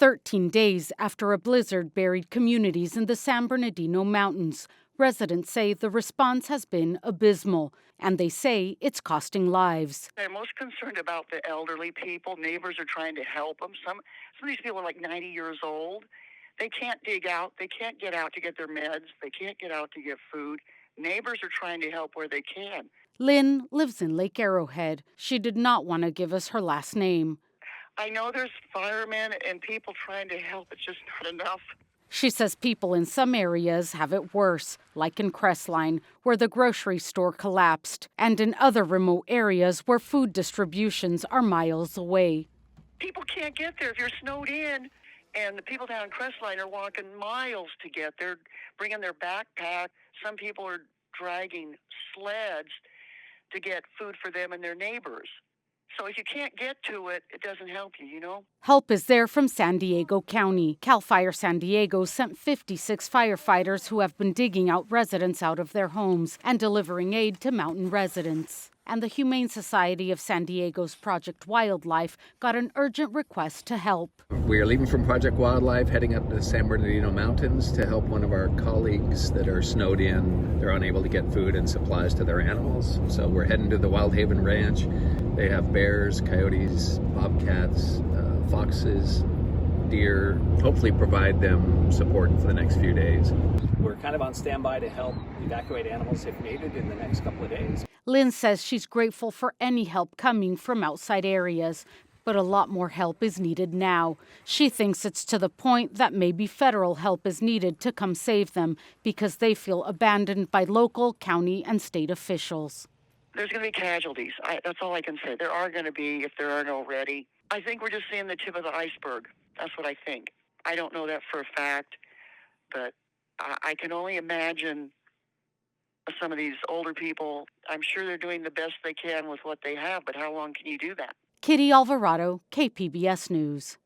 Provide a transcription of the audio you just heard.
13 days after a blizzard buried communities in the San Bernardino Mountains, residents say the response has been abysmal, and they say it's costing lives. They're most concerned about the elderly people. Neighbors are trying to help them. Some of these people are like 90 years old. They can't dig out. They can't get out to get their meds. They can't get out to get food. Neighbors are trying to help where they can. Lynn lives in Lake Arrowhead. She did not want to give us her last name. I know there's firemen and people trying to help. It's just not enough. She says people in some areas have it worse, like in Crestline, where the grocery store collapsed, and in other remote areas where food distributions are miles away. People can't get there if you're snowed in, and the people down in Crestline are walking miles to get there, bringing their backpack. Some people are dragging sleds to get food for them and their neighbors. So if you can't get to it, it doesn't help you, you know? Help is there from San Diego County. CAL FIRE San Diego sent 56 firefighters who have been digging out residents out of their homes and delivering aid to mountain residents. And the Humane Society of San Diego's Project Wildlife got an urgent request to help. We are leaving from Project Wildlife, heading up to the San Bernardino Mountains to help one of our colleagues that are snowed in. They're unable to get food and supplies to their animals. So we're heading to the Wild Haven Ranch. They have bears, coyotes, bobcats, foxes, deer, hopefully provide them support for the next few days. We're kind of on standby to help evacuate animals if needed in the next couple of days. Lynn says she's grateful for any help coming from outside areas, but a lot more help is needed now. She thinks it's to the point that maybe federal help is needed to come save them because they feel abandoned by local, county, and state officials. There's going to be casualties. That's all I can say. There are going to be, if there aren't already. I think we're just seeing the tip of the iceberg. That's what I think. I don't know that for a fact, but I can only imagine some of these older people. I'm sure they're doing the best they can with what they have, but how long can you do that? Kitty Alvarado, KPBS News.